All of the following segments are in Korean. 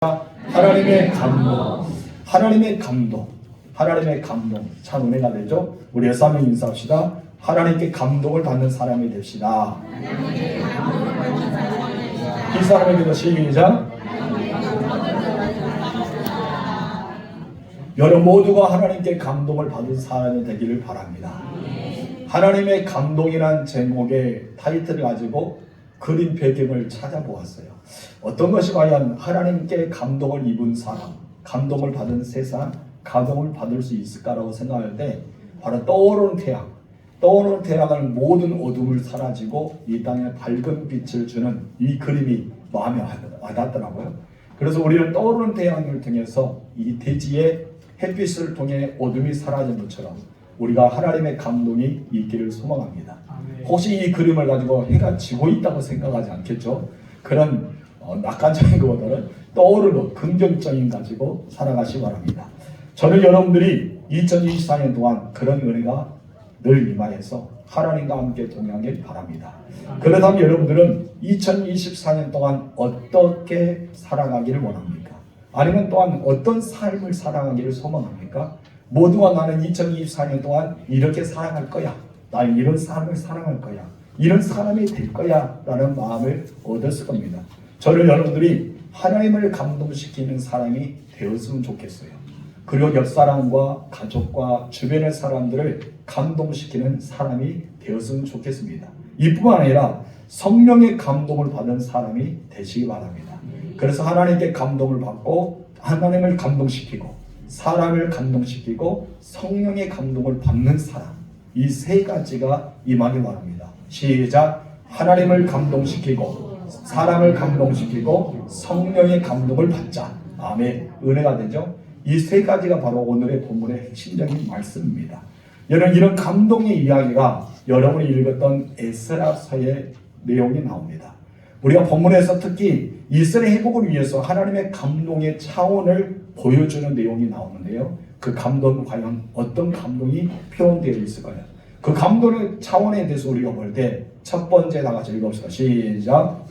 하나님의 감동, 하나님의 감동, 하나님의 감동. 참 은혜가 되죠. 우리 여섯 명 인사합시다. 하나님께 감동을 받는 사람이 됩시다. 이 사람에게도 시작. 여러분 모두가 하나님께 감동을 받은 사람이 되기를 바랍니다. 하나님의 감동이란 제목의 타이틀을 가지고 그림 배경을 찾아보았어요. 어떤 것이 과연 하나님께 감동을 입은 사람, 감동을 받은 세상, 감동을 받을 수 있을까라고 생각할 때 바로 떠오르는 태양, 떠오르는 태양은 모든 어둠을 사라지고 이 땅에 밝은 빛을 주는 이 그림이 마음에 와닿더라고요. 그래서 우리는 떠오르는 태양을 통해서 이 대지의 햇빛을 통해 어둠이 사라진 것처럼 우리가 하나님의 감동이 있기를 소망합니다. 혹시 이 그림을 가지고 해가 지고 있다고 생각하지 않겠죠? 그런 낙관적인 것보다는 떠오르는 긍정적인 가지고 살아가시기 바랍니다. 저는 여러분들이 2024년 동안 그런 은혜가 늘 임하여서 하나님과 함께 동행하길 바랍니다. 그렇다면 여러분들은 2024년 동안 어떻게 살아가기를 원합니까? 아니면 또한 어떤 삶을 살아가기를 소망합니까? 모두가 나는 2024년 동안 이렇게 살아갈 거야. 나는 이런 삶을 살아갈 거야. 이런 사람이 될 거야. 라는 마음을 얻었을 겁니다. 저는 여러분들이 하나님을 감동시키는 사람이 되었으면 좋겠어요. 그리고 옆 사람과 가족과 주변의 사람들을 감동시키는 사람이 되었으면 좋겠습니다. 이뿐만 아니라 성령의 감동을 받은 사람이 되시기 바랍니다. 그래서 하나님께 감동을 받고 하나님을 감동시키고 사람을 감동시키고 성령의 감동을 받는 사람, 이 세 가지가 임하길 바랍니다. 시작. 하나님을 감동시키고 사람을 감동시키고 성령의 감동을 받자. 아멘. 은혜가 되죠. 이 세 가지가 바로 오늘의 본문의 핵심적인 말씀입니다. 여러분 이런 감동의 이야기가 여러분이 읽었던 에스라서의 내용이 나옵니다. 우리가 본문에서 특히 이스라엘 회복을 위해서 하나님의 감동의 차원을 보여주는 내용이 나오는데요. 그 감동은 과연 어떤 감동이 표현되어 있을까요? 그 감동의 차원에 대해서 우리가 볼 때 첫 번째 다 같이 읽어봅시다. 시작.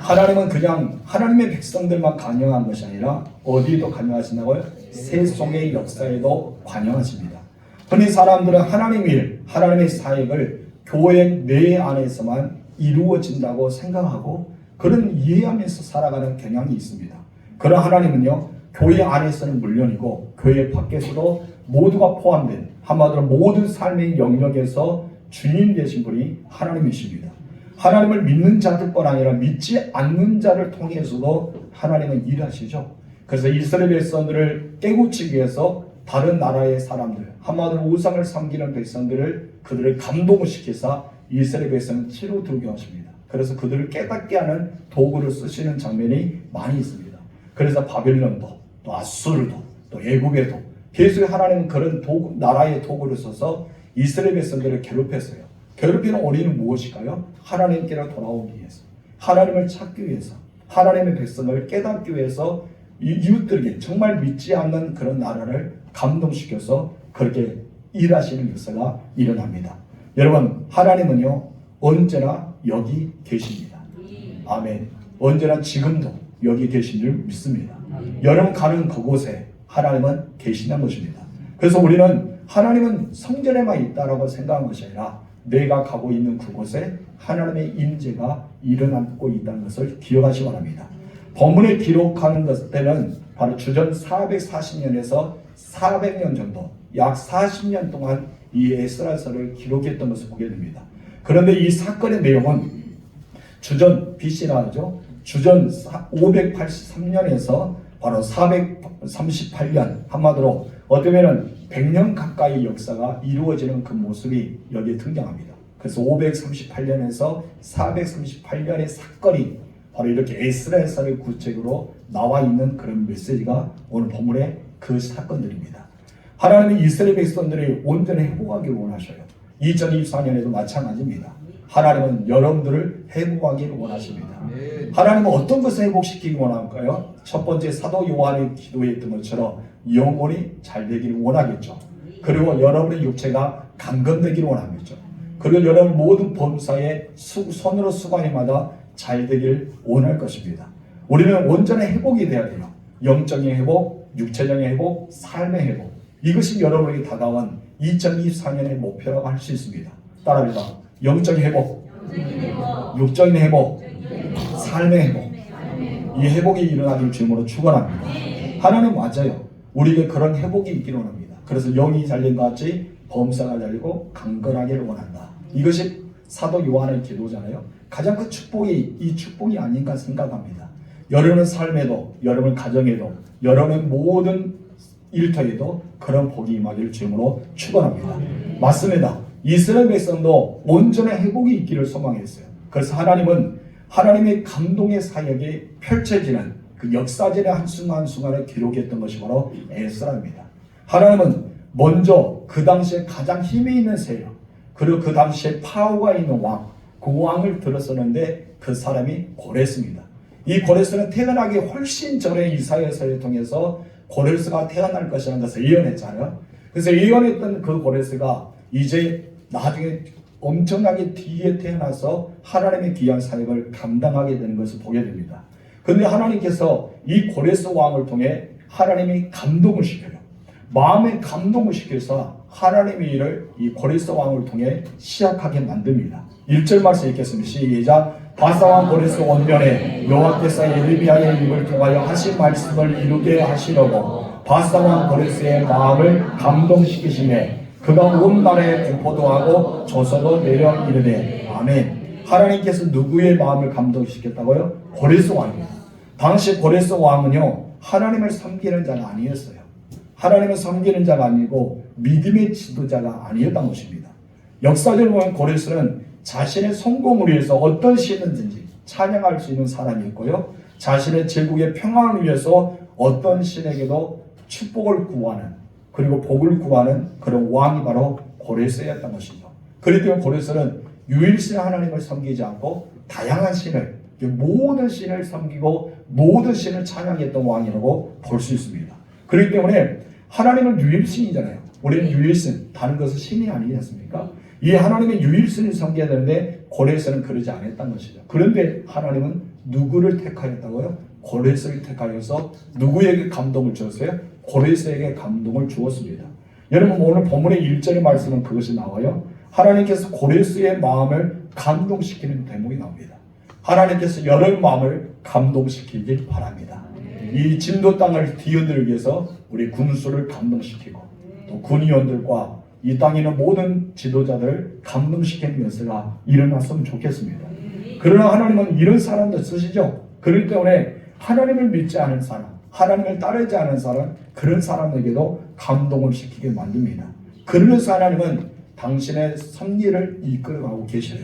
하나님은 그냥 하나님의 백성들만 관여한 것이 아니라 어디에도 관여하신다고요? 세속의 역사에도 관여하십니다. 흔히 사람들은 하나님의 일, 하나님의 사역을 교회 내 안에서만 이루어진다고 생각하고 그런 이해하면서 살아가는 경향이 있습니다. 그러나 하나님은요, 교회 안에서는 물론이고 교회 밖에서도 모두가 포함된 한마디로 모든 삶의 영역에서 주님 되신 분이 하나님이십니다. 하나님을 믿는 자들뿐 아니라 믿지 않는 자를 통해서도 하나님은 일하시죠. 그래서 이스라엘 백성들을 깨우치기 위해서 다른 나라의 사람들, 한마디로 우상을 섬기는 백성들을 그들을 감동시켜서 이스라엘 백성은 치로 들게 하십니다. 그래서 그들을 깨닫게 하는 도구를 쓰시는 장면이 많이 있습니다. 그래서 바벨론도 또 아수르도 또 애굽에도 계속 하나님은 그런 도구, 나라의 도구를 써서 이스라엘 백성들을 괴롭혔어요. 괴롭히는 원인은 무엇일까요? 하나님께로 돌아오기 위해서, 하나님을 찾기 위해서, 하나님의 백성을 깨닫기 위해서 이웃들에게 정말 믿지 않는 그런 나라를 감동시켜서 그렇게 일하시는 역사가 일어납니다. 여러분 하나님은요 언제나 여기 계십니다. 아멘. 언제나 지금도 여기 계신 줄 믿습니다. 여러분 가는 그곳에 하나님은 계시는 것입니다. 그래서 우리는 하나님은 성전에만 있다라고 생각한 것이 아니라 내가 가고 있는 그곳에 하나님의 임재가 일어나고 있다는 것을 기억하시기 바랍니다. 본문에 기록하는 때는 바로 주전 440년에서 400년 정도, 약 40년 동안 이 에스라서를 기록했던 것을 보게 됩니다. 그런데 이 사건의 내용은 주전 BC라 하죠. 주전 583년에서 바로 438년, 한마디로 어쩌면 100년 가까이 역사가 이루어지는 그 모습이 여기에 등장합니다. 그래서 538년에서 438년의 사건이 바로 이렇게 에스라서의 구체적으로 나와 있는 그런 메시지가 오늘 본문의 그 사건들입니다. 하나님은 이스라엘 백성들이 온전히 회복하기를 원하셔요. 2024년에도 마찬가지입니다. 하나님은 여러분들을 회복하기를 원하십니다. 하나님은 어떤 것을 회복시키기 원할까요? 첫 번째 사도 요한이 기도했던 것처럼 영혼이 잘 되기를 원하겠죠. 그리고 여러분의 육체가 강건되기를 원하겠죠. 그리고 여러분 모든 범사에 손으로 수고하니마다 잘 되길 원할 것입니다. 우리는 온전한 회복이 되어야 돼요. 영적인 회복, 육체적인 회복, 삶의 회복. 이것이 여러분에게 다가온 2024년의 목표라고 할 수 있습니다. 따라합니다. 영적인 회복, 육적인 회복, 삶의 회복. 이 회복이 일어나길 주님으로 축원합니다. 하나님 맞아요. 우리에게 그런 회복이 있기를 원합니다. 그래서 영이 잘린 것 같이 범사가 잘리고 강건하기를 원한다. 이것이 사도 요한의 기도잖아요. 가장 큰 축복이 이 축복이 아닌가 생각합니다. 여러분의 삶에도, 여러분의 가정에도, 여러분의 모든 일터에도 그런 복이 임하기를 주님으로 축원합니다. 맞습니다. 이스라엘 백성도 온전한 회복이 있기를 소망했어요. 그래서 하나님은 하나님의 감동의 사역이 펼쳐지는 그 역사전의 한순간한순간을 기록했던 것이 바로 에스라입니다. 하나님은 먼저 그 당시에 가장 힘이 있는 세력, 그리고 그 당시에 파워가 있는 왕, 그 왕을 들었었는데 그 사람이 고레스입니다. 이 고레스는 태어나기 훨씬 전에 이사야서를 통해서 고레스가 태어날 것이라는 것을 예언했잖아요. 그래서 예언했던 그 고레스가 이제 나중에 엄청나게 뒤에 태어나서 하나님의 귀한 사역을 감당하게 되는 것을 보게 됩니다. 그런데 하나님께서 이 고레스 왕을 통해 하나님이 감동을 시켜요. 마음에 감동을 시켜서 하나님의 일을 이 고레스 왕을 통해 시작하게 만듭니다. 1절 말씀 읽겠습니다. 시작. 바사 왕 고레스 원년에 여호와께서 예레미야의 입을 통하여 하신 말씀을 이루게 하시려고 바사 왕 고레스의 마음을 감동시키시매 그가 온 나라에 공포도 하고 조서도 내려 이르되 아멘. 하나님께서 누구의 마음을 감동시켰다고요? 고레스 왕입니다. 당시 고레스 왕은요 하나님을 섬기는 자가 아니었어요. 하나님을 섬기는 자가 아니고 믿음의 지도자가 아니었던 것입니다. 역사적으로 보면 고레스는 자신의 성공을 위해서 어떤 신이든지 찬양할 수 있는 사람이었고요. 자신의 제국의 평안을 위해서 어떤 신에게도 축복을 구하는 그리고 복을 구하는 그런 왕이 바로 고레스였던 것이죠. 그렇기 때문에 고레스는 유일신 하나님을 섬기지 않고 다양한 신을 모든 신을 섬기고 모든 신을 찬양했던 왕이라고 볼 수 있습니다. 그렇기 때문에 하나님은 유일신이잖아요. 우리는 유일신, 다른 것은 신이 아니지 않습니까? 이 하나님의 유일신을 섬겨야 되는데 고레스는 그러지 않았던 것이죠. 그런데 하나님은 누구를 택하였다고요? 고레스를 택하여서 누구에게 감동을 주었어요? 고레스에게 감동을 주었습니다. 여러분 오늘 본문의 1절의 말씀은 그것이 나와요. 하나님께서 고레스의 마음을 감동시키는 대목이 나옵니다. 하나님께서 여러분 마음을 감동시키길 바랍니다. 이 진도 땅을 뒤흔들기 위해서 우리 군수를 감동시키고 또 군의원들과 이 땅에 있는 모든 지도자들을 감동시키는 역사가 일어났으면 좋겠습니다. 그러나 하나님은 이런 사람도 쓰시죠. 그렇기 때문에 하나님을 믿지 않은 사람, 하나님을 따르지 않은 사람, 그런 사람에게도 감동을 시키게 만듭니다. 그러면서 하나님은 당신의 섭리를 이끌어가고 계셔요.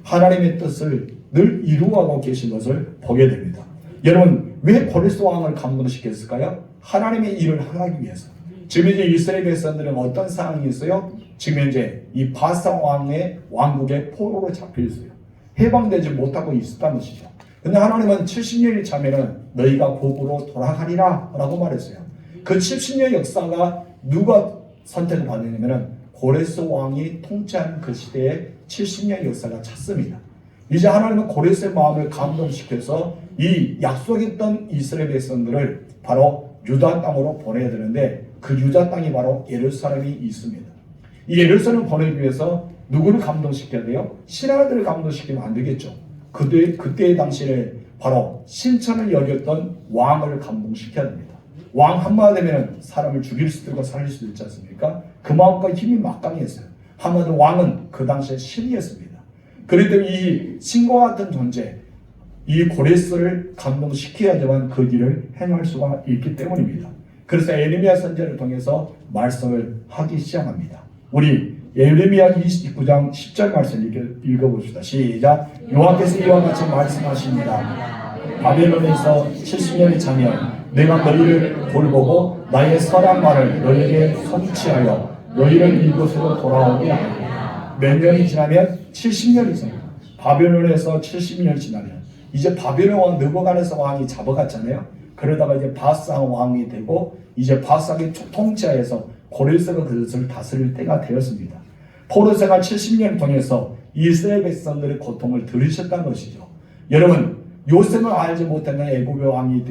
하나님의 뜻을 늘 이루어가고 계신 것을 보게 됩니다. 여러분 왜 고레스 왕을 감동시켰을까요? 하나님의 일을 하기 위해서. 지금 이제 이스라엘 백성들은 어떤 상황이 있어요? 지금 이제 이 바사 왕의 왕국의 포로로 잡혀 있어요. 해방되지 못하고 있었다는 것이죠. 근데 하나님은 70년이 차면은 너희가 고국으로 돌아가리라 라고 말했어요. 그 70년 역사가 누가 선택을 받느냐면은 고레스 왕이 통치하는 그 시대에 70년 역사가 찼습니다. 이제 하나님은 고레스의 마음을 감동시켜서 이 약속했던 이스라엘 백성들을 바로 유다 땅으로 보내야 되는데 그 유다 땅이 바로 예루살렘이 있습니다. 이 예루살렘을 보내기 위해서 누구를 감동시켜야 돼요? 신하들을 감동시키면 안 되겠죠. 그때의 당시에 바로 신천을 여겼던 왕을 감동시켜야 됩니다. 왕 한마디 되면 사람을 죽일 수도 있고 살릴 수도 있지 않습니까? 그 마음과 힘이 막강했어요. 한마디로 왕은 그 당시에 신이었습니다. 그렇기 때문에 이 신과 같은 존재, 이 고레스를 감동시켜야지만 그 길을 행할 수가 있기 때문입니다. 그래서 예레미야 선지자를 통해서 말씀을 하기 시작합니다. 우리 예레미야 29장 10절 말씀 읽어봅시다. 시작. 여호와께서 이와 같이 말씀하십니다. 바벨론에서 70년이 차면 내가 너희를 돌보고 나의 선한 말을 너희에게 성취하여 너희를 이곳으로 돌아오게 하리라. 몇 년이 지나면 70년이 지납니다. 바벨론에서 70년이 지나면 이제 바벨론 왕 느부갓네살 왕이 잡아갔잖아요. 그러다가 이제 바사 왕이 되고 이제 바사의 통치하에서 고레스가 그것을 다스릴 때가 되었습니다. 포로 생활 70년을 통해서 이스라엘 백성들의 고통을 들으셨다는 것이죠. 여러분 요셉을 알지 못하는 애굽의 왕이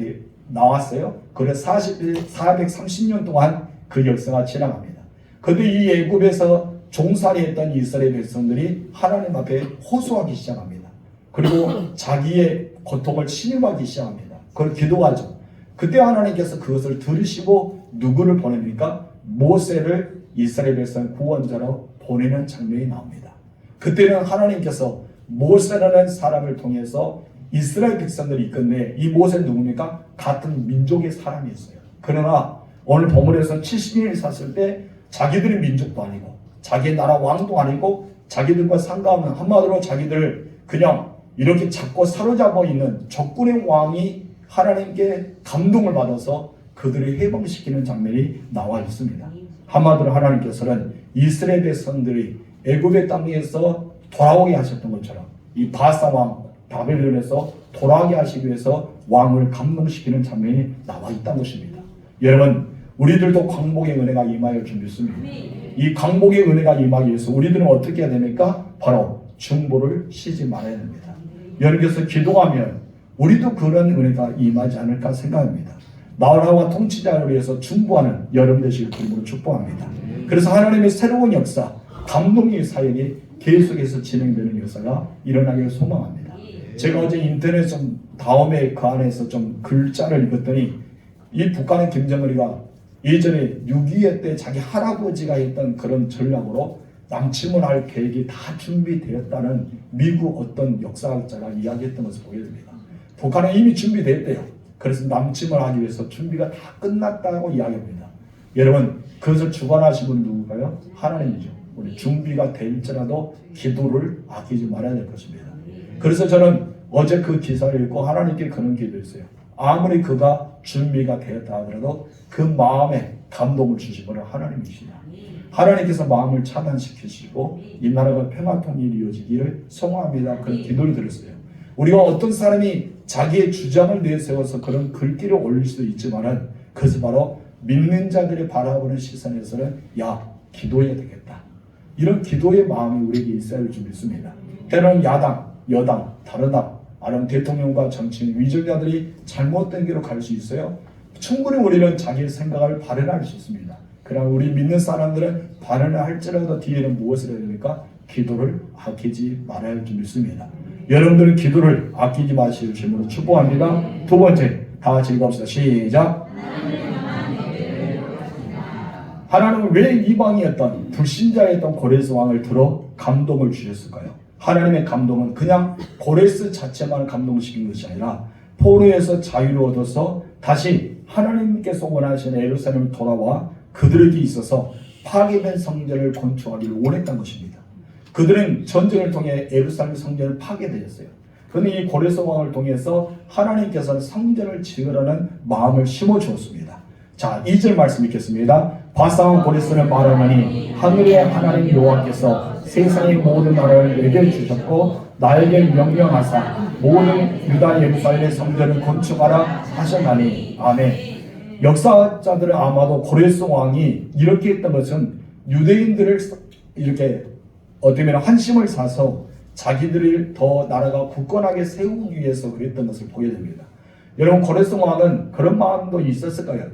나왔어요. 그래서 430년 동안 그 역사가 지나갑니다. 그런데 이 애굽에서 종살이했던 이스라엘 백성들이 하나님 앞에 호소하기 시작합니다. 그리고 자기의 고통을 신음하기 시작합니다. 그걸 기도하죠. 그때 하나님께서 그것을 들으시고 누구를 보냅니까? 모세를 이스라엘 백성 구원자로 보내는 장면이 나옵니다. 그때는 하나님께서 모세라는 사람을 통해서 이스라엘 백성들이 이끌네. 이 모세는 누굽니까? 같은 민족의 사람이었어요. 그러나 오늘 본문에서 70년을 샀을 때 자기들의 민족도 아니고 자기 나라 왕도 아니고 자기들과 상관없는, 한마디로 자기들을 그냥 이렇게 잡고 사로잡아 있는 적군의 왕이 하나님께 감동을 받아서 그들을 해방시키는 장면이 나와 있습니다. 한마디로 하나님께서는 이스라엘 백성들이 애굽의 땅에서 돌아오게 하셨던 것처럼 이 바사 왕 바벨론에서 돌아오게 하시기 위해서 왕을 감동시키는 장면이 나와 있다는 것입니다. 여러분 우리들도 광복의 은혜가 임하여 줄 믿습니다. 이 광복의 은혜가 임하기 위해서 우리들은 어떻게 해야 됩니까? 바로 중보를 쉬지 말아야 됩니다. 여러분께서 기도하면 우리도 그런 은혜가 임하지 않을까 생각합니다. 나라와 통치자를 위해서 중보하는 여러분 되시길 주님으로 축복합니다. 그래서 하나님의 새로운 역사, 감동의 사역이 계속해서 진행되는 역사가 일어나기를 소망합니다. 제가 어제 인터넷 다음에 그 안에서 글자를 읽었더니 이 북한의 김정은이가 예전에 6.25 때 자기 할아버지가 했던 그런 전략으로 남침을 할 계획이 다 준비되었다는 미국 어떤 역사학자가 이야기했던 것을 보게 됩니다. 북한은 이미 준비되었대요. 그래서 남침을 하기 위해서 준비가 다 끝났다고 이야기합니다. 여러분 그것을 주관하신 분은 누굴까요? 하나님이죠. 우리 준비가 될지라도 기도를 아끼지 말아야 될 것입니다. 그래서 저는 어제 그 기사를 읽고 하나님께 그런 기도했어요. 아무리 그가 준비가 되었다 하더라도 그 마음에 감동을 주시거나 하나님이시다. 하나님께서 마음을 차단시키시고 이 나라가 평화통일이 이루어지기를 소망합니다. 그런 기도를 드렸어요. 우리가 어떤 사람이 자기의 주장을 내세워서 그런 글귀를 올릴 수도 있지만은 그것이 바로 믿는 자들이 바라보는 시선에서는 야 기도해야 되겠다. 이런 기도의 마음이 우리에게 있어야 할 줄 믿습니다. 때로는 야당, 여당, 다른 당, 아니면 대통령과 정치인, 위정자들이 잘못된 길로 갈 수 있어요. 충분히 우리는 자기의 생각을 발현할 수 있습니다. 그러나 우리 믿는 사람들은 발현을 할지라도 뒤에는 무엇을 해야 됩니까? 기도를 아끼지 말아야 할 줄 믿습니다. 여러분들은 기도를 아끼지 마실 줄로 축복합니다. 두 번째, 다 같이 읽읍시다. 시작. 하나님은 왜 이방이었던 불신자였던 고레스 왕을 들어 감동을 주셨을까요? 하나님의 감동은 그냥 고레스 자체만 감동시킨 것이 아니라 포로에서 자유를 얻어서 다시 하나님께서 원하시는 예루살렘을 돌아와 그들에게 있어서 파괴된 성전을 건축하기를 원했던 것입니다. 그들은 전쟁을 통해 예루살렘 성전을 파괴되었어요. 그런데 이 고레스 왕을 통해서 하나님께서는 성전을 지으라는 마음을 심어주었습니다. 자, 2절 말씀 읽겠습니다. 바사왕 고레스는 말하노니 하늘의 하나님 여호와께서 세상의 모든 나라를 내게 주셨고 나에게 명령하사 모든 유다 예루살렘의 성전을 건축하라 하셨나니 아멘. 역사자들은 아마도 고레스 왕이 이렇게 했던 것은 유대인들을 이렇게 어떻게 보면 한심을 사서 자기들을 더 나라가 굳건하게 세우기 위해서 그랬던 것을 보게 됩니다. 여러분 고레스 왕은 그런 마음도 있었을 거예요.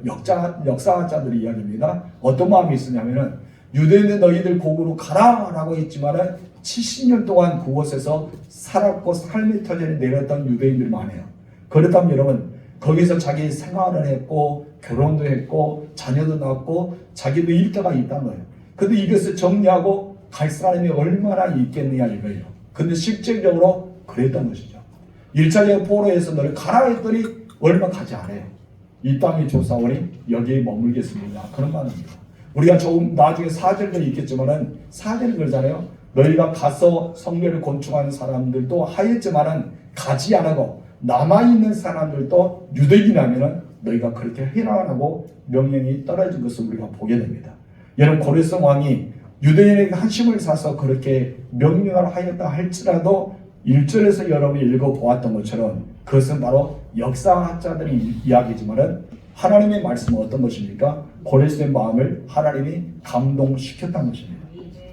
역사자들의 이야기입니다. 어떤 마음이 있었냐면은 유대인은 너희들 고국으로 가라라고 했지만은 70년 동안 그곳에서 살았고 삶의 터전이 내렸던 유대인들이 많아요. 그렇다면 여러분 거기서 자기 생활을 했고 결혼도 했고 자녀도 낳았고 자기도 일터가 있다는 거예요. 근데 이것을 정리하고 갈 사람이 얼마나 있겠느냐 이거예요. 근데 실질적으로 그랬던 것이죠. 1차적 포로에서 너를 가라 했더니 얼마 가지 않아요. 이 땅의 조사원이 여기에 머물겠습니다. 그런 말입니다. 우리가 조금 나중에 사절도 있겠지만은 사절을 그러잖아요. 너희가 가서 성전을 건축하는 사람들도 하였지만은 가지 않고 남아있는 사람들도 유대인이라면은 너희가 그렇게 해라라고 명령이 떨어진 것을 우리가 보게 됩니다. 여러분 고레스 왕이 유대인에게 한심을 사서 그렇게 명령을 하였다 할지라도 1절에서 여러분이 읽어보았던 것처럼 그것은 바로 역사학자들의 이야기지만은 하나님의 말씀은 어떤 것입니까? 고레스의 마음을 하나님이 감동시켰다는 것입니다.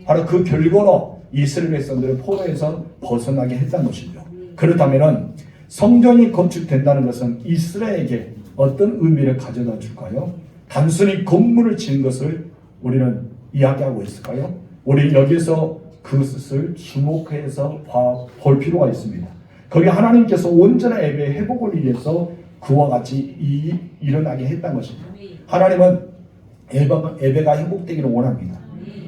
바로 그 결과로 이스라엘 백성들을 포로에서 벗어나게 했다는 것이죠. 그렇다면 성전이 건축된다는 것은 이스라엘에게 어떤 의미를 가져다 줄까요? 단순히 건물을 지은 것을 우리는 이야기하고 있을까요? 우리 여기서 그것을 주목해서 볼 필요가 있습니다. 거기 하나님께서 온전한 예배의 회복을 위해서 그와 같이 일어나게 했다는 것입니다. 하나님은 예배가 회복되기를 원합니다.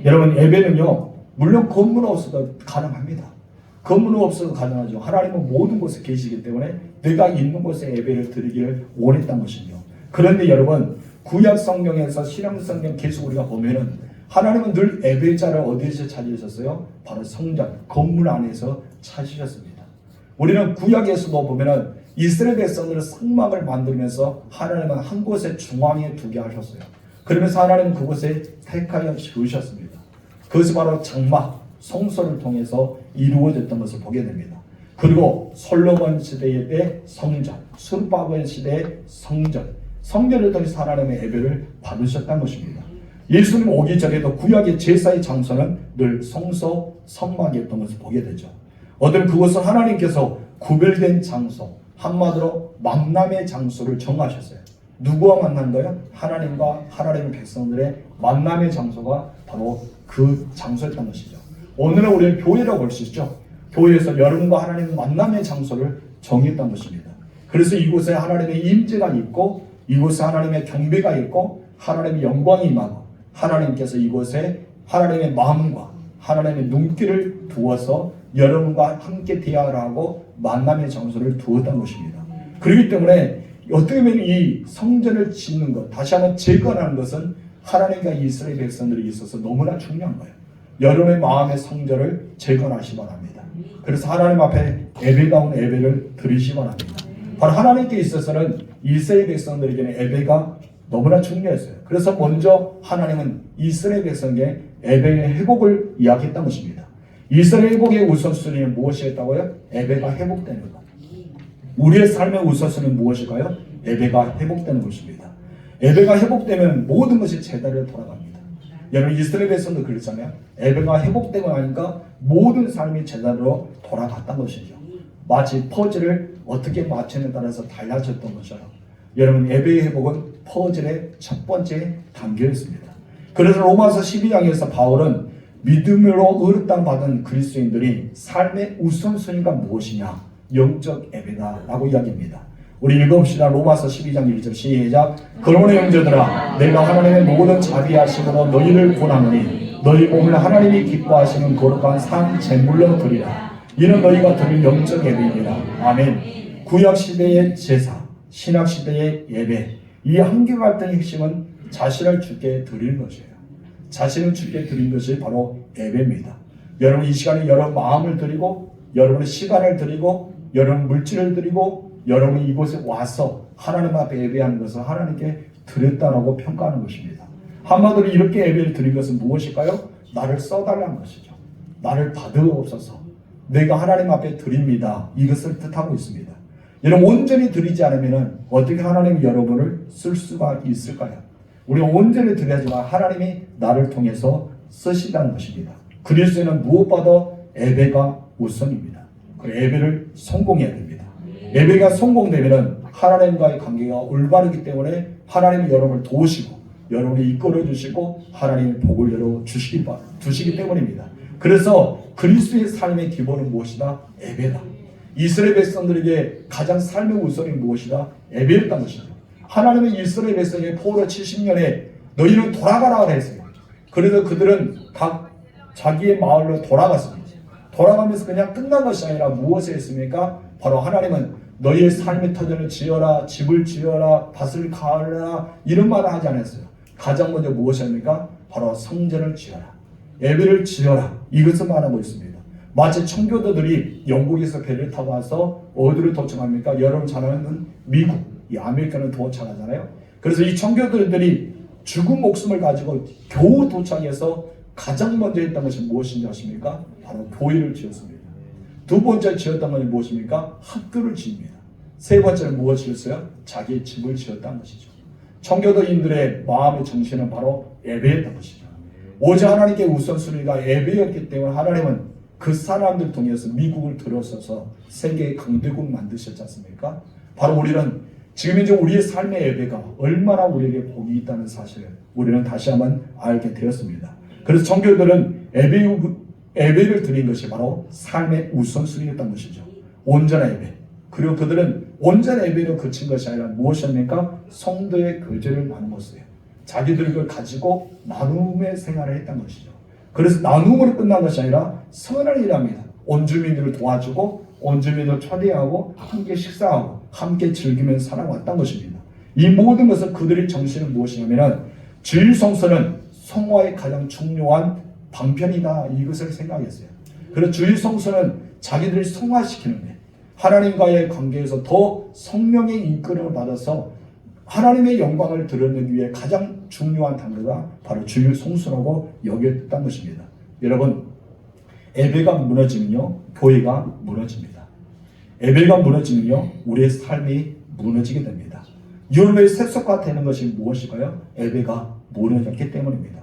여러분, 예배는요, 물론 건물 없어도 가능합니다. 건물 없어도 가능하죠. 하나님은 모든 곳에 계시기 때문에 내가 있는 곳에 예배를 드리기를 원했던 것이죠. 그런데 여러분, 구약 성경에서 신약 성경 계속 우리가 보면은 하나님은 늘 예배자를 어디에서 찾으셨어요? 바로 성전, 건물 안에서 찾으셨습니다. 우리는 구약에서도 보면은 이스라엘 백성들은 성막을 만들면서 하나님은 한 곳에 중앙에 두게 하셨어요. 그러면서 하나님은 그곳에 택하여 지으셨습니다. 그것이 바로 장막, 성소를 통해서 이루어졌던 것을 보게 됩니다. 그리고 솔로몬 시대의 때 성전, 스룹바벨 시대의 성전을 통해서 하나님의 예배를 받으셨다는 것입니다. 예수님 오기 전에도 구약의 제사의 장소는 늘 성소, 성막이었던 것을 보게 되죠. 어떤 그것은 하나님께서 구별된 장소, 한마디로 만남의 장소를 정하셨어요. 누구와 만난 거예요? 하나님과 하나님의 백성들의 만남의 장소가 바로 그 장소였던 것이죠. 오늘은 우리는 교회라고 볼 수 있죠. 교회에서 여러분과 하나님의 만남의 장소를 정했던 것입니다. 그래서 이곳에 하나님의 임재가 있고 이곳에 하나님의 경배가 있고 하나님의 영광이 임하고 하나님께서 이곳에 하나님의 마음과 하나님의 눈길을 두어서 여러분과 함께 대화하고 만남의 장소를 두었던 것입니다. 그렇기 때문에 어떻게 보면 이 성전을 짓는 것, 다시 한번 재건하는 것은 하나님과 이스라엘 백성들이 있어서 너무나 중요한 거예요. 여러분의 마음의 성전을 재건하시기 바랍니다. 그래서 하나님 앞에 예배다운 예배를 드리시기 바랍니다. 바로 하나님께 있어서는 이스라엘 백성들에게는 예배가 너무나 중요했어요. 그래서 먼저 하나님은 이스라엘 백성에게 예배의 회복을 이야기했던 것입니다. 이스라엘 회복의 우선순위는 무엇이었다고요? 예배가 회복되는 것. 우리의 삶의 우선순위는 무엇일까요? 예배가 회복되는 것입니다. 예배가 회복되면 모든 것이 제대로 돌아갑니다. 여러분, 이스라엘 백성도 그랬잖아요. 예배가 회복되고 나니까 모든 삶이 제대로 돌아갔던 것이죠. 마치 퍼즐을 어떻게 맞추느냐에 따라서 달라졌던 것처럼 여러분, 예배의 회복은 퍼즐의 첫 번째 단계였습니다. 그래서 로마서 12장에서 바울은 믿음으로 의롭다함 받은 그리스도인들이 삶의 우선순위가 무엇이냐? 영적 예배다라고 이야기합니다. 우리 읽어봅시다. 로마서 12장 1절 시작. 그러므로 형제들아, 내가 하나님의 모든 자비하심으로 너희를 권하노니 너희 몸을 하나님이 기뻐하시는 거룩한 산 제물로 드리라. 이는 너희가 드릴 영적 예배이니라. 아멘. 구약 시대의 제사, 신약 시대의 예배, 이 한계갈등의 핵심은 자신을 주께 드리는 것이에요. 자신을 주께 드린 것이 바로 예배입니다. 여러분, 이 시간에 여러분 마음을 드리고 여러분의 시간을 드리고 여러분 물질을 드리고 여러분이 이곳에 와서 하나님 앞에 예배하는 것을 하나님께 드렸다라고 평가하는 것입니다. 한마디로 이렇게 예배를 드린 것은 무엇일까요? 나를 써달라는 것이죠. 나를 받으옵소서. 내가 하나님 앞에 드립니다. 이것을 뜻하고 있습니다. 여러분, 온전히 드리지 않으면 어떻게 하나님이 여러분을 쓸 수가 있을까요? 우리가 온전히 드려야지만 하나님이 나를 통해서 쓰신다는 것입니다. 그리스도는 무엇보다 예배가 우선입니다. 그 예배를 성공해야 됩니다. 예배가 성공되면 하나님과의 관계가 올바르기 때문에 하나님이 여러분을 도우시고 여러분을 이끌어 주시고 하나님의 복을 열어 주시기 때문입니다. 그래서 그리스도의 삶의 기본은 무엇이다? 예배다. 이스라엘 백성들에게 가장 삶의 우선이 무엇이다? 예배였던 것이죠. 하나님은 이스라엘 백성에게 포로 70년에 너희는 돌아가라 했어요. 그래서 그들은 각 자기의 마을로 돌아갔습니다. 돌아가면서 그냥 끝난 것이 아니라 무엇을 했습니까? 바로 하나님은 너희의 삶의 터전을 지어라, 집을 지어라, 밭을 가으라 이런 말을 하지 않았어요. 가장 먼저 무엇입니까? 바로 성전을 지어라, 예배를 지어라, 이것을 말하고 있습니다. 마치 청교도들이 영국에서 배를 타고 와서 어디로 도착합니까? 여러분 잘 아는 미국, 이 아메리카는 도착하잖아요. 그래서 이 청교도들이 죽은 목숨을 가지고 겨우 도착해서 가장 먼저 했던 것이 무엇인지 아십니까? 바로 교회를 지었습니다. 두 번째 지었던 것이 무엇입니까? 학교를 지읍니다. 세 번째는 무엇이었어요? 자기의 집을 지었다는 것이죠. 청교도인들의 마음의 정신은 바로 예배였던 것이죠. 오직 하나님께 우선순위가 예배였기 때문에 하나님은 그 사람들 통해서 미국을 들어서서 세계의 강대국 만드셨지 않습니까? 바로 우리는 지금 이제 우리의 삶의 예배가 얼마나 우리에게 복이 있다는 사실을 우리는 다시 한번 알게 되었습니다. 그래서 청교도는 예배를 드린 것이 바로 삶의 우선순위였던 것이죠. 온전한 예배. 그리고 그들은 온전한 예배로 그친 것이 아니라 무엇이었습니까? 성도의 교제를 나누었어요. 자기들을 가지고 나눔의 생활을 했던 것이죠. 그래서 나눔으로 끝난 것이 아니라 선을 일합니다. 온 주민들을 도와주고 온 주민을 초대하고 함께 식사하고 함께 즐기면서 살아왔던 것입니다. 이 모든 것은 그들의 정신은 무엇이냐면 주일 성서는 성화의 가장 중요한 방편이다, 이것을 생각했어요. 그래서 주일 성서는 자기들을 성화시키는데 하나님과의 관계에서 더 성령의 이끌음을 받아서 하나님의 영광을 드러내기 위해 가장 중요한 단계가 바로 주일 성수라고 여겼던 것입니다. 여러분, 예배가 무너지면요, 교회가 무너집니다. 예배가 무너지면요, 우리의 삶이 무너지게 됩니다. 여러분의 세속화 되는 것이 무엇일까요? 예배가 무너졌기 때문입니다.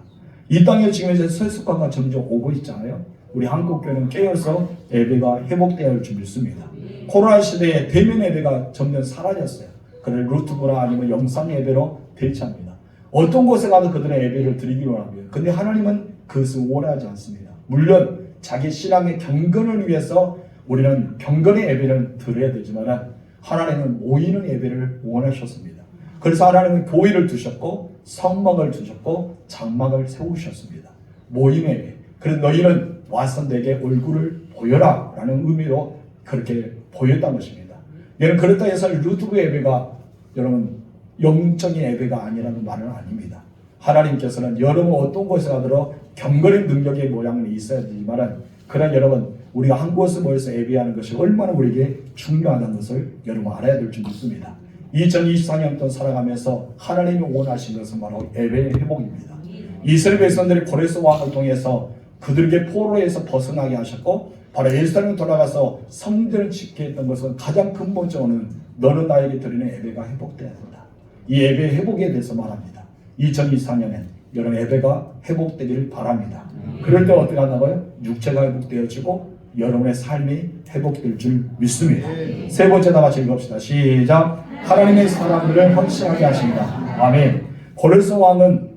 이 땅에 지금 이제 세속화가 점점 오고 있잖아요. 우리 한국교회는 깨어서 예배가 회복되어야 할 줄 믿습니다. 코로나 시대에 대면 예배가 점점 사라졌어요. 그를 유튜브나 아니면 영상 예배로 대체합니다. 어떤 곳에 가도 그들의 예배를 드리기로 합니다. 근데 하나님은 그것을 원하지 않습니다. 물론 자기 신앙의 경건을 위해서 우리는 경건의 예배를 드려야 되지만 하나님은 모이는 예배를 원하셨습니다. 그래서 하나님은 교회를 두셨고 성막을 두셨고 장막을 세우셨습니다. 모임 예배. 그래서 너희는 와서 내게 얼굴을 보여라 라는 의미로 그렇게 보였다는 것입니다. 여러분, 그렇다 해서 유튜브 예배가 여러분 영적인 예배가 아니라는 말은 아닙니다. 하나님께서는 여러분 어떤 곳에 가더라도 경건의 능력의 모양이 있어야 되지만 그러나 여러분 우리가 한 곳에 모여서 예배하는 것이 얼마나 우리에게 중요하다는 것을 여러분 알아야 될 줄 믿습니다. 2024년 동안 살아가면서 하나님이 원하신 것은 바로 예배의 회복입니다. 이스라엘 백성들이 고레스 왕을 통해서 그들에게 포로에서 벗어나게 하셨고 바로 예루살렘에 돌아가서 성전을 짓게 했던 것은 가장 근본적으로는 너는 나에게 드리는 예배가 회복되어야 된다. 이 예배의 회복에 대해서 말합니다. 2024년엔 여러분 예배가 회복되기를 바랍니다. 그럴 때 어떻게 한다고요? 육체가 회복되어지고 여러분의 삶이 회복될 줄 믿습니다. 세 번째 다 같이 읽읍시다. 시작. 하나님의 사람들을 헌신하게 하십니다. 아멘. 고레스 왕은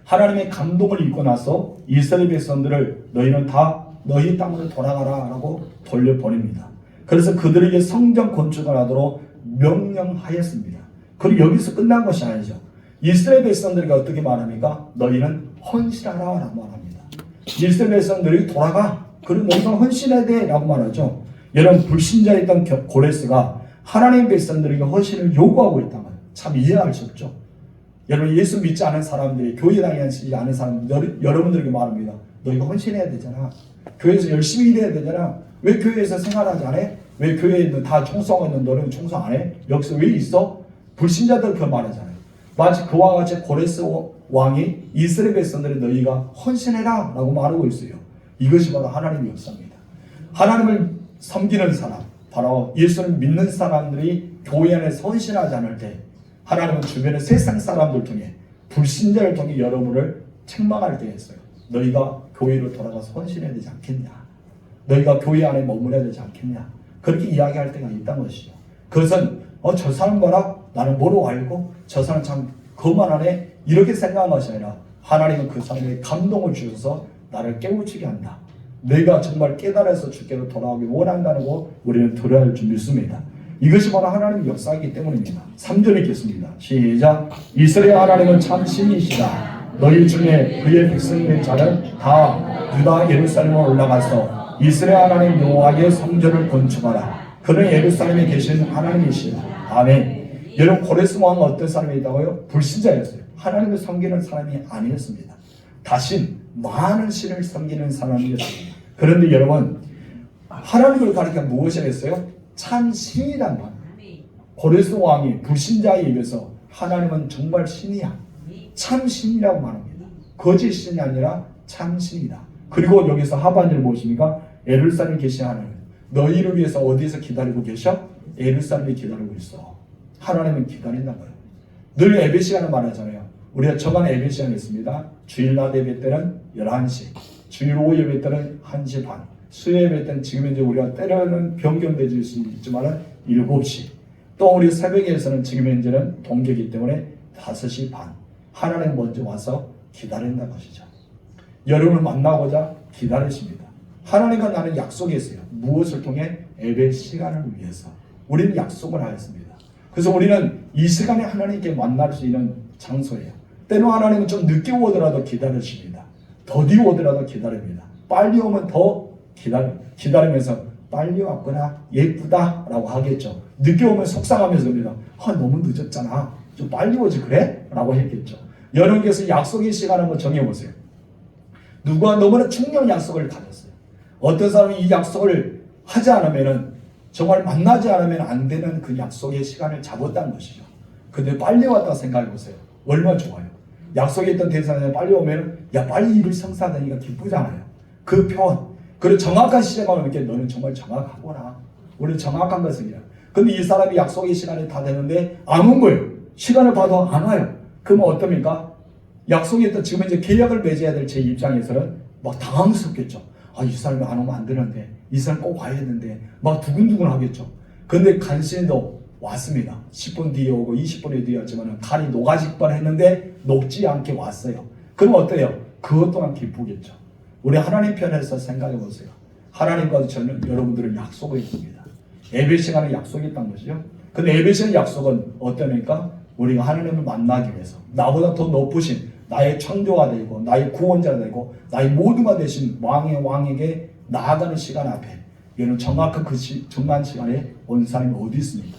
하나님의 감동을 입고 나서 이스라엘 백성들을 너희는 다 너희 땅으로 돌아가라 라고 돌려보냅니다. 그래서 그들에게 성전 건축을 하도록 명령하였습니다. 그리고 여기서 끝난 것이 아니죠. 이스라엘 백성들이 어떻게 말합니까? 너희는 헌신하라 라고 말합니다. 이스라엘 백성들이 돌아가. 그리고 너희가 헌신해야 돼 라고 말하죠. 여러분, 불신자였던 고레스가 하나님 백성들에게 헌신을 요구하고 있다면 참 이해할 수 없죠. 여러분, 예수 믿지 않은 사람들이, 교회 다니지 않은 사람들, 여러분들에게 말합니다. 너희가 헌신해야 되잖아. 교회에서 열심히 일해야 되잖아. 왜 교회에서 생활하지 않아? 왜 교회에 다 총성하는 너는 총성 안 해? 여기서 왜 있어? 불신자들 그 말하잖아요. 마치 그와 같이 고레스 왕이 이스라엘 백성들이 너희가 헌신해라 라고 말하고 있어요. 이것이 바로 하나님의 역사입니다. 하나님을 섬기는 사람, 바로 예수를 믿는 사람들이 교회 안에 헌신하지 않을 때 하나님은 주변의 세상 사람들 통해 불신자를 통해 여러분을 책망할 때 했어요. 너희가 교회로 돌아가서 헌신해야 되지 않겠냐? 너희가 교회 안에 머물러야 되지 않겠냐? 그렇게 이야기할 때가 있다는 것이죠. 그것은 저 사람 봐라, 나는 뭐로 알고 저 사람 참 거만하네, 이렇게 생각한 것이 아니라 하나님은 그 사람에게 감동을 주셔서 나를 깨우치게 한다. 내가 정말 깨달아서 주께로 돌아오기 원한다는 거 우리는 들어야 할 줄 믿습니다. 이것이 바로 하나님의 역사이기 때문입니다. 3절 읽겠습니다. 시작. 이스라엘 하나님은 참 신이시다. 너희 중에 그의 백성된 자는 다 유다 예루살렘에 올라가서 이스라엘 하나님 여호와의 성전을 건축하라. 그는 예루살렘에 계신 하나님이시다. 아멘. 여러분, 고레스 왕은 어떤 사람이었다고요? 불신자였어요. 하나님을 섬기는 사람이 아니었습니다. 다신 많은 신을 섬기는 사람이었습니다. 그런데 여러분, 하나님을 가리켜 무엇을 했어요? 참 신이란 말. 고레스 왕이 불신자의 입에서 하나님은 정말 신이야, 참 신이라고 말합니다. 거짓 신이 아니라 참 신이다. 그리고 여기서 하반절 무엇입니까? 예루살렘에 계신 하나님, 너희를 위해서 어디에서 기다리고 계셔? 예루살렘에 기다리고 있어. 하나님은 기다린다고요. 늘 예배 시간을 말하잖아요. 우리가 저간 예배 시간이 있습니다. 주일 낮 예배 때는 11시, 주일 오후 예배 때는 1시 반, 수요예배 때는 지금 이제 우리가 때로는 변경될 수 있지만 7시, 또 우리 새벽에서는 지금 현재는 동계이기 때문에 5시 반, 하나님 먼저 와서 기다린다는 것이죠. 여러분을 만나고자 기다리십니다. 하나님과 나는 약속이 있어요. 무엇을 통해? 예배 시간을 위해서 우리는 약속을 하였습니다. 그래서 우리는 이 시간에 하나님께 만날 수 있는 장소예요. 때로 하나님은 좀 늦게 오더라도 기다리십니다. 더디 오더라도 기다립니다. 빨리 오면 더 기다리면서 빨리 왔구나, 예쁘다라고 하겠죠. 늦게 오면 속상하면서 옵니다. 너무 늦었잖아, 좀 빨리 오지 그래? 라고 했겠죠. 여러분께서 약속의 시간 한번 정해보세요. 누가 너무나 중요한 약속을 가졌어요. 어떤 사람이 이 약속을 하지 않으면, 정말 만나지 않으면 안 되는 그 약속의 시간을 잡았다는 것이죠. 근데 빨리 왔다 생각해보세요. 얼마나 좋아요. 약속했던 대상에 빨리 오면 야 빨리 일을 성사하니까 기쁘잖아요. 그 표현, 그리고 정확한 시간을 이렇게 너는 정말 정확하구나. 우리는 정확한 것이야. 근데 이 사람이 약속의 시간이 다 되는데 안 온 거예요. 시간을 봐도 안 와요. 그러면 어떻습니까? 약속했던 지금 이제 계약을 맺어야 될 제 입장에서는 막 당황스럽겠죠. 이 사람이 안 오면 안 되는데, 이 사람 꼭 와야 되는데 막 두근두근 하겠죠. 근데 간신히도 왔습니다. 10분 뒤에 오고 20분 뒤에 왔지만 간이 녹아질 뻔했는데 녹지 않게 왔어요. 그럼 어때요? 그것 또한 기쁘겠죠. 우리 하나님 편에서 생각해 보세요. 하나님과 저는 여러분들은 약속을 했습니다. 예배 시간에 약속했던 것이죠. 근데 예배 시간 약속은 어떠니까? 우리가 하나님을 만나기 위해서 나보다 더 높으신 나의 창조가 되고 나의 구원자 되고 나의 모두가 되신 왕의 왕에게 나아가는 시간 앞에, 여러분 정확한 그 정한 시간에 온 사람이 어디 있습니까?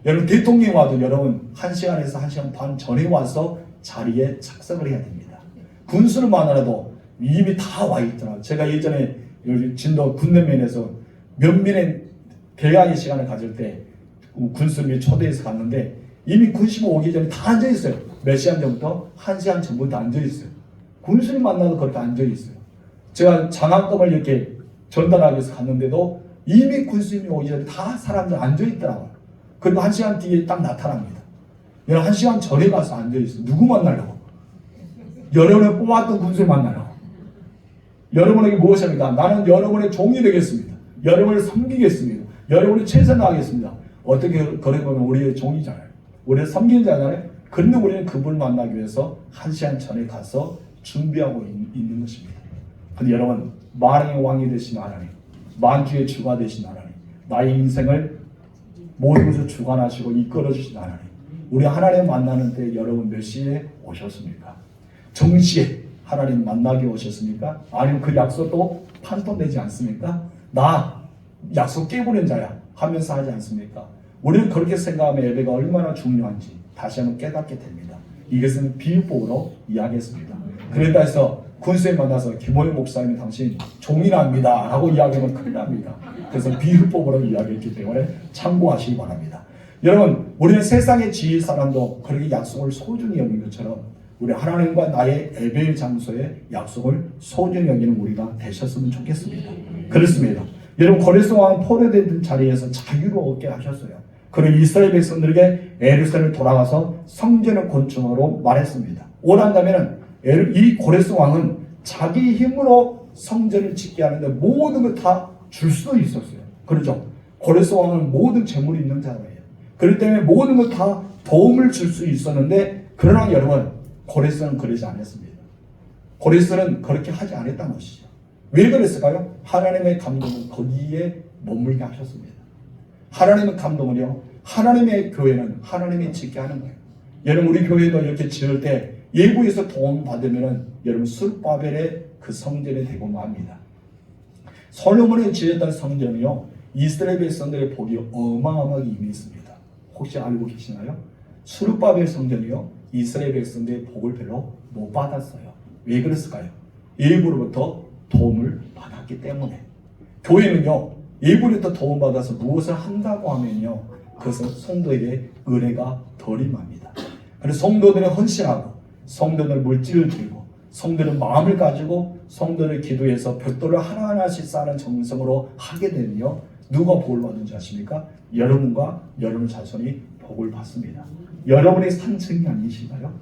여러분 대통령이 와도 여러분 1시간에서 1시간 반 전에 와서 자리에 착석을 해야 됩니다. 군수를 만나도 이미 다 와 있더라고요. 제가 예전에 여기 진도 군내면에서 면면에 대화의 시간을 가질 때 군수님이 초대해서 갔는데 이미 군수님 오기 전에 다 앉아 있어요. 몇 시간 전부터? 1시간 전부터 앉아 있어요. 군수님 만나도 그렇게 앉아 있어요. 제가 장학금을 이렇게 전달하기 위해서 갔는데도 이미 군수님이 오기 전에 다 사람들 앉아 있더라고요. 그리고 1시간 뒤에 딱 나타납니다. 1시간 전에 가서 앉아 있어요. 누구 만나려고? 여러분의 뽑았던 군수를 만나려고. 여러분에게 무엇입니까? 나는 여러분의 종이 되겠습니다. 여러분을 섬기겠습니다. 여러분의 최선을 다하겠습니다. 어떻게 그래 보면 우리의 종이잖아요. 우리의 섬기는 자잖아요. 그런데 우리는 그분을 만나기 위해서 1시간 전에 가서 준비하고 있는 것입니다. 근데 여러분, 만왕의 왕이 되신 하나님, 만주의 주가 되신 하나님, 나의 인생을 모든 것을 주관하시고 이끌어 주신 하나님, 우리 하나님 만나는 때 여러분 몇 시에 오셨습니까? 정시에 하나님 만나게 오셨습니까? 아니면 그 약속도 판돈되지 않습니까? 나 약속 깨버린 자야 하면서 하지 않습니까? 우리는 그렇게 생각하면 예배가 얼마나 중요한지 다시 한번 깨닫게 됩니다. 이것은 비유법으로 이야기했습니다. 그러다 해서 군수에 만나서 김호영 목사님이 당신 종이랍니다 라고 이야기하면 큰일 납니다. 그래서 비유법으로 이야기했기 때문에 참고하시기 바랍니다. 여러분, 우리는 세상의 지혜 사람도 그렇게 약속을 소중히 여기는 것처럼 우리 하나님과 나의 예배의 장소에 약속을 소중히 여기는 우리가 되셨으면 좋겠습니다. 그렇습니다. 여러분, 고레스 왕은 포로된 자리에서 자유롭게 하셨어요. 그리고 이스라엘 백성들에게 예루살렘을 돌아가서 성전을 건축하러 말했습니다. 오란다면 이 고레스 왕은 자기 힘으로 성전을 짓게 하는데 모든 걸 다 줄 수도 있었어요. 그렇죠? 고레스 왕은 모든 재물이 있는 자예요. 그렇기 때문에 모든 걸 다 도움을 줄 수 있었는데, 그러나 여러분, 고레스는 그러지 않았습니다. 고레스는 그렇게 하지 않았다는 것이죠. 왜 그랬을까요? 하나님의 감동은 거기에 머물게 하셨습니다. 하나님의 감동은요, 하나님의 교회는 하나님이 짓게 하는 거예요. 여러분, 우리 교회도 이렇게 지을 때 예부에서 도움 받으면 여러분 스룹바벨의 그 성전이 되고 맙니다. 솔로몬이 지었던 성전이요, 이스라엘 백성들의 복이 어마어마하게 임했습니다. 혹시 알고 계시나요? 스룹바벨 성전이요, 이스라엘 백성들의 복을 별로 못 받았어요. 왜 그랬을까요? 예부로부터 도움을 받았기 때문에. 교회는요, 예부로부터 도움받아서 무엇을 한다고 하면요, 그것은 성도에게 은혜가 덜 임합니다. 그래서 성도들은 헌신하고, 성도들 물질을 들고, 성도들은 마음을 가지고, 성도를 기도해서 벽돌을 하나하나씩 쌓는 정성으로 하게 되면요, 누가 복을 받는지 아십니까? 여러분과 여러분 자손이 복을 받습니다. 여러분의 산증이 아니신가요?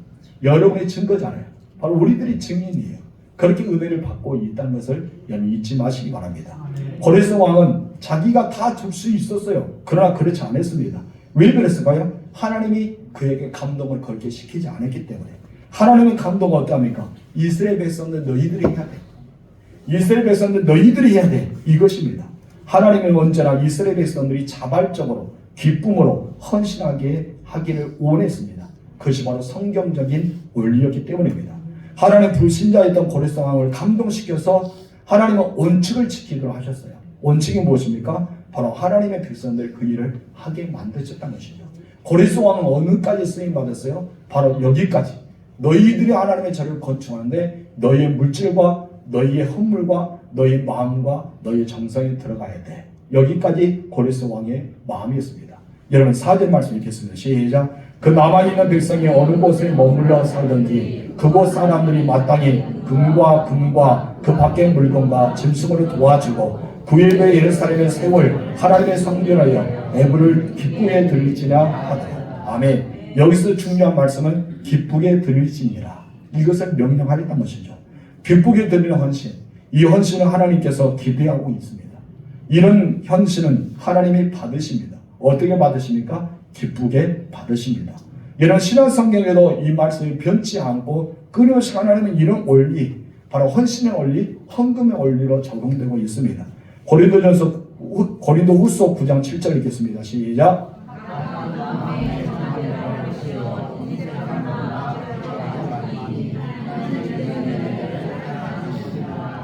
여러분의 증거잖아요. 바로 우리들이 증인이에요. 그렇게 은혜를 받고 있다는 것을 여러분 잊지 마시기 바랍니다. 고레스 왕은 자기가 다 줄 수 있었어요. 그러나 그렇지 않았습니다. 왜 그랬을까요? 하나님이 그에게 감동을 걸게 시키지 않았기 때문에. 하나님의 감동은 어떠합니까? 이스라엘 백성들 너희들이 해야 돼. 이스라엘 백성들 너희들이 해야 돼. 이것입니다. 하나님은 언제나 이스라엘 백성들이 자발적으로 기쁨으로 헌신하게 하기를 원했습니다. 그것이 바로 성경적인 원리였기 때문입니다. 하나님 불신자였던 고레스 왕을 감동시켜서 하나님은 원칙을 지키도록 하셨어요. 원칙이 무엇입니까? 바로 하나님의 백성들 그 일을 하게 만드셨다는 것이죠. 고레스 왕은 어느까지 쓰임 받았어요? 바로 여기까지. 너희들이 하나님의 절을 건축하는데 너희의 물질과 너희의 헌물과 너희의 마음과 너희의 정성이 들어가야 돼. 여기까지 고레스 왕의 마음이었습니다. 여러분 4절 말씀 읽겠습니다. 시작. 그 남아있는 백성이 어느 곳에 머물러 살든지 그곳 사람들이 마땅히 금과 그 밖의 물건과 짐승으로 도와주고 9일 후에 예루살렘의 세월 하나님의 성전하여 애부를 기쁘게 드릴지냐 하되. 아멘. 여기서 중요한 말씀은 기쁘게 드릴지니라. 이것을 명령하겠다는 것이죠. 기쁘게 드리는 헌신. 이 헌신은 하나님께서 기대하고 있습니다. 이런 헌신은 하나님이 받으십니다. 어떻게 받으십니까? 기쁘게 받으십니다. 이런 신약 성경에도 이 말씀이 변치 않고 끊임없이 하나님은 이런 원리, 바로 헌신의 원리, 헌금의 원리로 적용되고 있습니다. 고린도후서 9장 7절 읽겠습니다. 시작.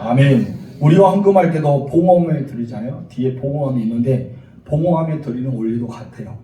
아멘. 우리가 헌금할 때도 봉헌에 드리잖아요. 뒤에 봉헌이 있는데 봉헌에 드리는 원리도 같아요.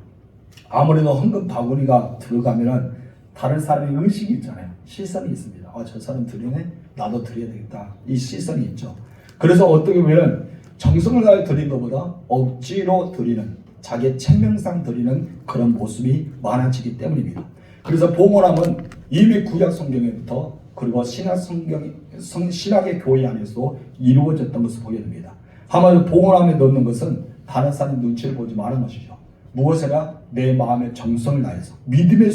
아무래도 헌금 바구니가 들어가면은 다른 사람의 의식이 있잖아요. 시선이 있습니다. 저 사람 드리네? 나도 드려야 되겠다. 이 시선이 있죠. 그래서 어떻게 보면 정성을 다해 드리는 것보다 억지로 드리는, 자기의 체면상 드리는 그런 모습이 많아지기 때문입니다. 그래서 봉헌함은 이미 구약 성경에부터 그리고 신약의 교회 안에서 이루어졌던 것을 보게 됩니다. 한마디로 봉헌함에 넣는 것은 다른 사람 눈치를 보지 말은 것이죠. 무엇이나 내 마음의 정성을 다해서 믿음의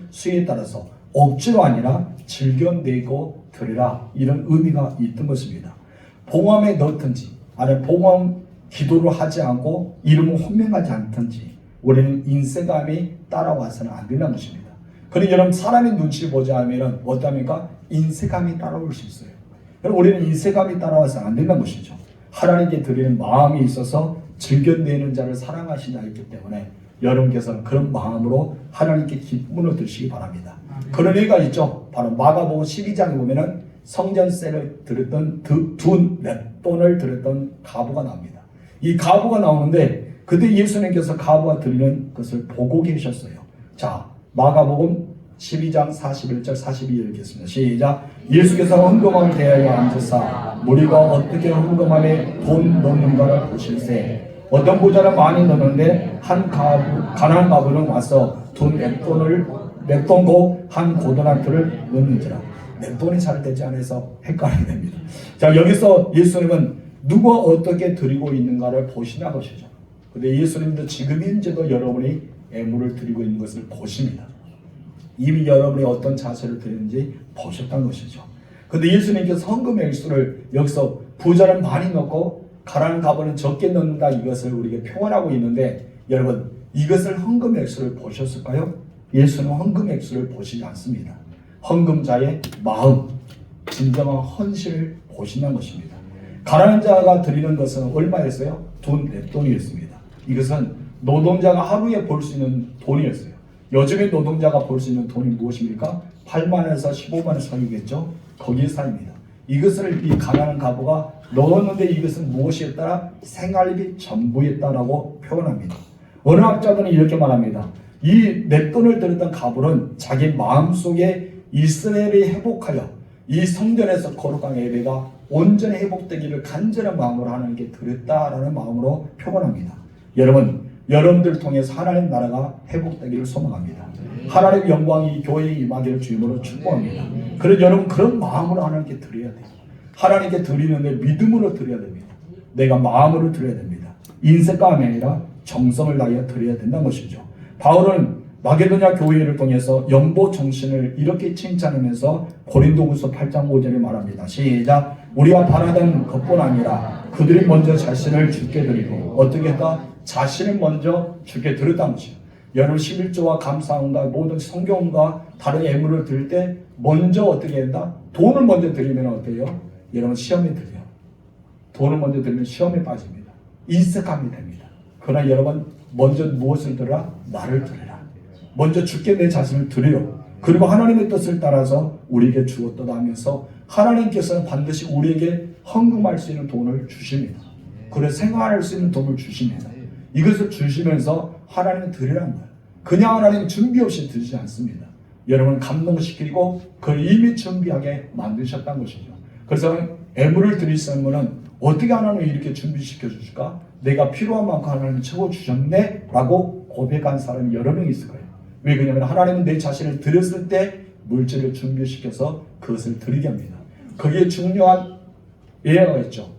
수에 따라서 억지로 아니라 즐겨내고 드리라, 이런 의미가 있던 것입니다. 봉헌에 넣든지 아니면 봉헌 기도를 하지 않고 이름을 혼명하지 않든지 우리는 인색감이 따라와서는 안 된다는 것입니다. 그러니 여러분 사람의 눈치를 보지 않으면 어떠합니까? 인색감이 따라올 수 있어요. 그럼 우리는 인색감이 따라와서는 안 된다는 것이죠. 하나님께 드리는 마음이 있어서 즐겨내는 자를 사랑하시지 않기 때문에 여러분께서는 그런 마음으로 하나님께 기쁨으로 드시기 바랍니다. 그런 예가 있죠. 바로 마가복음 12장에 보면은 성전세를 드렸던 두 맷돈을 드렸던 과부가 나옵니다. 이 과부가 나오는데 그때 예수님께서 과부가 드리는 것을 보고 계셨어요. 자, 마가복음 12장 41절 42절 읽겠습니다. 시작. 예수께서 헌금함을 대하여 앉으사 무리가 어떻게 헌금함에 돈 넣는가를 보실세. 어떤 부자는 많이 넣는데 한 가난한 과부는 와서 맷돈고 한 고도나트를 넣는지라. 맷돈이 잘 되지 않아서 헷갈리게 됩니다. 자, 여기서 예수님은 누가 어떻게 드리고 있는가를 보시나 것이죠. 근데 예수님도 지금 현재도 여러분이 애물을 드리고 있는 것을 보십니다. 이미 여러분이 어떤 자세를 드리는지 보셨다는 것이죠. 근데 예수님께서 헌금 액수를 여기서 부자는 많이 넣고 가난한 과부는 적게 넣는다, 이것을 우리에게 표현하고 있는데 여러분 이것을 헌금 액수를 보셨을까요? 예수는 헌금 액수를 보시지 않습니다. 헌금자의 마음, 진정한 헌신을 보신다는 것입니다. 가난한 자가 드리는 것은 얼마였어요? 돈 넷돈이었습니다. 이것은 노동자가 하루에 벌 수 있는 돈이었어요. 요즘에 노동자가 벌 수 있는 돈이 무엇입니까? 8만원에서 15만원 사이겠죠? 거기에 사입니다. 이것을 이 가난한 과부가 넣었는데 이것은 무엇이었다? 생활비 전부였다라고 표현합니다. 어느 학자들은 이렇게 말합니다. 이 넷돈을 드렸던 과부는 자기 마음속에 이스라엘이 회복하여 이 성전에서 거룩한 예배가 온전히 회복되기를 간절한 마음으로 하나님께 드렸다라는 마음으로 표현합니다. 여러분들 통해서 하나님 나라가 회복되기를 소망합니다. 하나님의 영광이 교회에 임하기를 주님으로 축복합니다. 그래서 여러분 그런 마음으로 하나님께 드려야 돼요. 하나님께 드리는데 믿음으로 드려야 됩니다. 내가 마음으로 드려야 됩니다. 인색감이 아니라 정성을 다하여 드려야 된다는 것이죠. 바울은 마게도냐 교회를 통해서 연보 정신을 이렇게 칭찬하면서 고린도후서 8장 5절에 말합니다. 시작. 우리가 바라던 것뿐 아니라 그들이 먼저 자신을 주께 드리고 어떻게 했다? 자신을 먼저 주께 드렸다는 것이요. 여러분 11조와 감사함과 모든 성경과 다른 예물을 드릴 때 먼저 어떻게 한다? 돈을 먼저 드리면 어때요? 여러분 시험에 들려. 돈을 먼저 드리면 시험에 빠집니다. 인색함이 됩니다. 그러나 여러분 먼저 무엇을 드려라? 나를 드려라. 먼저 주께 내 자신을 드려요. 그리고 하나님의 뜻을 따라서 우리에게 주었다 하면서 하나님께서는 반드시 우리에게 헌금할 수 있는 돈을 주십니다. 그래서 생활할 수 있는 돈을 주십니다. 이것을 주시면서 하나님은 드리라는 거예요. 그냥 하나님 준비 없이 드리지 않습니다. 여러분 감동시키고 그걸 이미 준비하게 만드셨다는 것이죠. 그래서 애물을 드릴 사람은 어떻게 하나님이 이렇게 준비시켜 주실까? 내가 필요한 만큼 하나님이 채워주셨네 라고 고백한 사람이 여러 명 있을 거예요. 왜 그러냐면 하나님은 내 자신을 드렸을 때 물질을 준비시켜서 그것을 드리게 합니다. 거기에 중요한 예화가 있죠.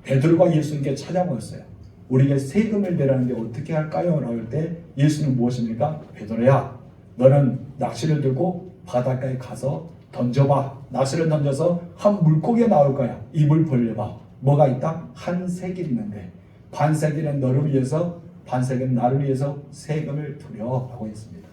베드로가 예수님께 찾아왔어요. 우리에게 세금을 내라는데 어떻게 할까요? 라고 할 때 예수는 무엇입니까? 베드로야, 너는 낚시를 들고 바닷가에 가서 던져봐. 낚시를 던져서 한 물고기가 나올 거야. 입을 벌려봐. 뭐가 있다? 한 세겔 있는데 반세겔은 너를 위해서, 반세겔은 나를 위해서 세금을 드려 라고 했습니다.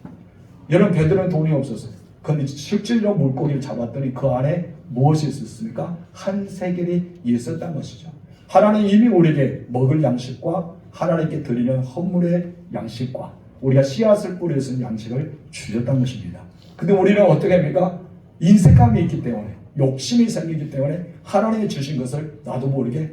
여러분 베드로는 돈이 없었어요. 그런데 실질적으로 물고기를 잡았더니 그 안에 무엇이 있었습니까? 한 세겔이 있었다는 것이죠. 하나님 이미 우리에게 먹을 양식과 하나님께 드리는 헌물의 양식과 우리가 씨앗을 뿌려서 양식을 주셨다는 것입니다. 근데 우리는 어떻게 합니까? 인색함이 있기 때문에, 욕심이 생기기 때문에 하나님이 주신 것을 나도 모르게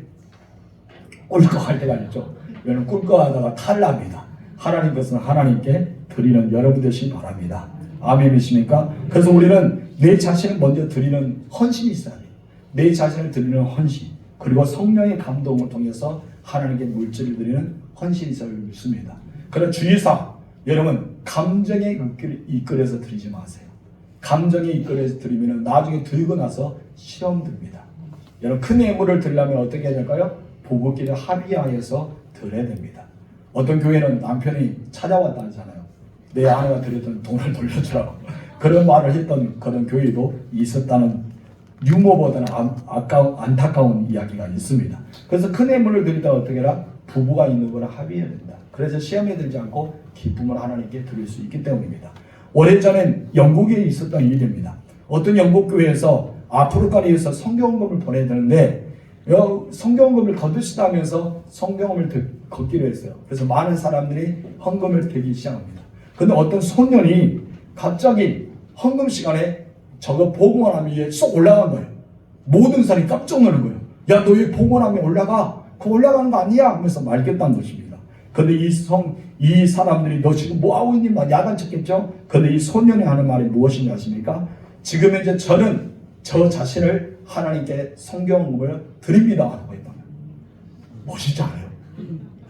꿀꺽할 때가 있죠. 여러분 꿀꺽하다가 탈납니다. 하나님 것은 하나님께 드리는 여러분 되시기 바랍니다. 아멘이십니까? 그래서 우리는 내 자신을 먼저 드리는 헌신이 있어야 돼요. 내 자신을 드리는 헌신, 그리고 성령의 감동을 통해서 하나님께 물질을 드리는 헌신이 있어야 믿습니다. 그런 주의사, 여러분 감정에 이끌어서 드리지 마세요. 감정에 이끌어서 드리면 나중에 들고 나서 시험 듭니다. 여러분 큰 예물을 드리려면 어떻게 해야 될까요? 부부끼리 합의하여서 드려야 됩니다. 어떤 교회는 남편이 찾아왔다 하잖아요. 내 아내가 드렸던 돈을 돌려주라고 그런 말을 했던 그런 교회도 있었다는 유머보다는 안타까운 이야기가 있습니다. 그래서 큰 예물을 드릴 때 어떻게 해라? 부부가 있는 거라 합의해야 된다. 그래서 시험에 들지 않고 기쁨을 하나님께 드릴 수 있기 때문입니다. 오래전엔 영국에 있었던 일입니다. 어떤 영국 교회에서 아프리카에서 성경음을 보내야 되는데 성경음을 거두시다면서 성경음을 걷기로 했어요. 그래서 많은 사람들이 헌금을 드리기 시작합니다. 그런데 어떤 소년이 갑자기 헌금 시간에 저거 복음화함 위에 쏙 올라간 거예요. 모든 사람이 깜짝 놀란 거예요. 야, 너 왜 복음화함에 올라가? 그거 올라가는 거 아니야? 하면서 말겠다는 것입니다. 근데 이 사람들이 너 지금 뭐 하고 있니? 막 야단쳤겠죠? 근데 이 소년이 하는 말이 무엇인지 아십니까? 지금 이제 저는 저 자신을 하나님께 성경을 드립니다. 하고 있다. 멋있지 않아요?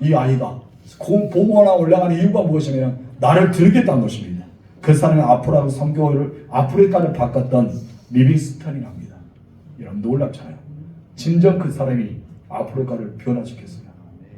이 아이가 복음화함 올라가는 이유가 무엇이냐면 나를 드리겠다는 것입니다. 그 사람이 아프리카를 바꿨던 리빙스턴이랍니다. 여러분 놀랍잖아요. 진정 그 사람이 아프리카를 변화시켰어요.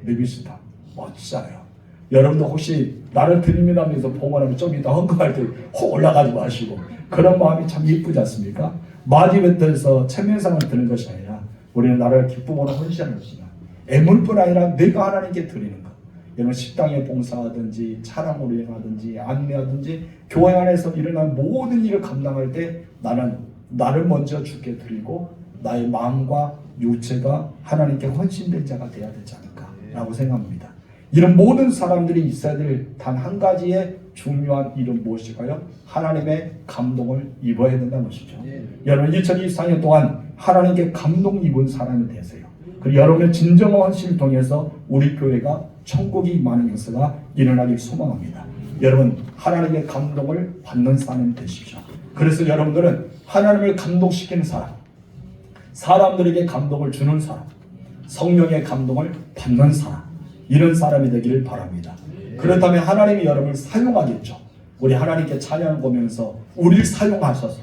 리빙스턴 멋지잖아요. 여러분도 혹시 나를 드립니다 하면서 봉헌하면 좀 이따 헌금할 때 혹 올라가지 마시고 그런 마음이 참 예쁘지 않습니까? 마지못해서 체면상을 드는 것이 아니라 우리는 나를 기쁨으로 헌신하는 것이다. 애물뿐 아니라 내가 하나님께 드리는 것. 여러분 식당에 봉사하든지 차량으로 일하든지 안내하든지 교회 안에서 일어난 모든 일을 감당할 때 나는 나를 먼저 주께 드리고 나의 마음과 육체가 하나님께 헌신된 자가 되어야 되지 않을까라고 생각합니다. 이런 모든 사람들이 있어야 될 단 한 가지의 중요한 일은 무엇일까요? 하나님의 감동을 입어야 된다는 것이죠. 여러분 2024년 동안 하나님께 감동 입은 사람이 되세요. 그리고 여러분의 진정한 헌신을 통해서 우리 교회가 천국이 임하는 역사가 일어나길 소망합니다. 여러분 하나님의 감동을 받는 사람이 되십시오. 그래서 여러분들은 하나님을 감동시키는 사람, 사람들에게 감동을 주는 사람, 성령의 감동을 받는 사람, 이런 사람이 되기를 바랍니다. 그렇다면 하나님이 여러분을 사용하겠죠. 우리 하나님께 찬양을 보면서 우리를 사용하셔서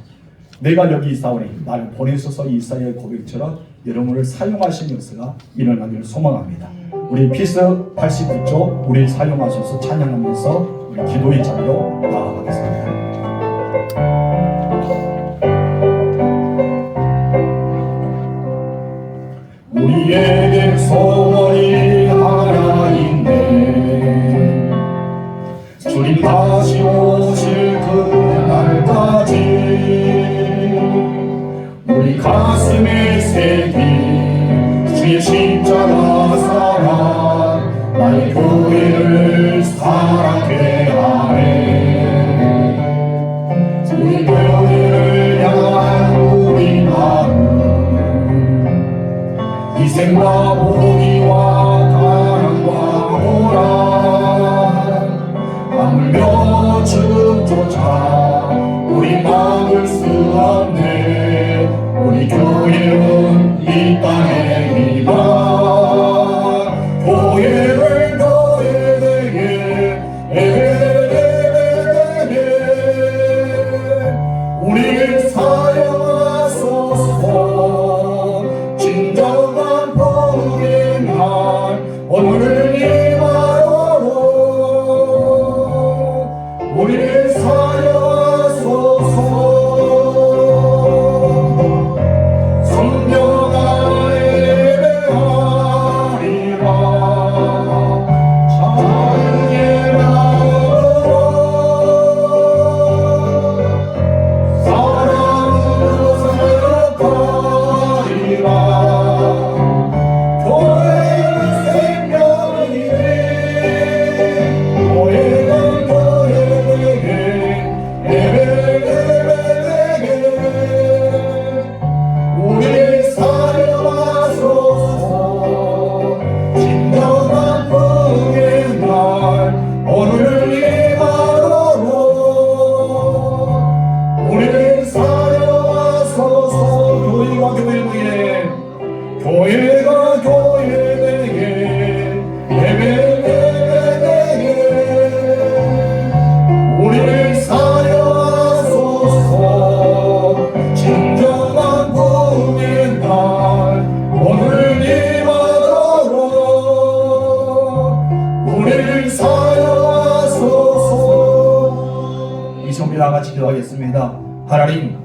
내가 여기 있사오니 나를 보내소서 이사야의 고백처럼 여러분을 사용하신 역사가 일어나기를 소망합니다. 우리 피스 89쪽 우리 사용하셔서 찬양하면서 우리 기도의 자리로 나아가겠습니다. 우리에게 소원이 하나 있네. 주님 다시 오실 그날까지 우리 가슴에 새긴 주의 십자가 사랑, 나의 교회를 사랑케 하네. 우리 교회를 향한 우리 마음, 희생과 보기와 가난과 고난, 하물며 죽조차 우리 막을 수 없네. 우리 교회는 이 땅의 희망. 교회를 너에게 우리를 사용하소서. 진정한 복의 날 오늘 이마로 우리를 사용하소서. 교회가 교회에게 우리를 사용하소서. 진정한 복의 날 오늘 이마로 우리를 사용하소서. 이 성비 다 같이 기도하겠습니다. 하나님,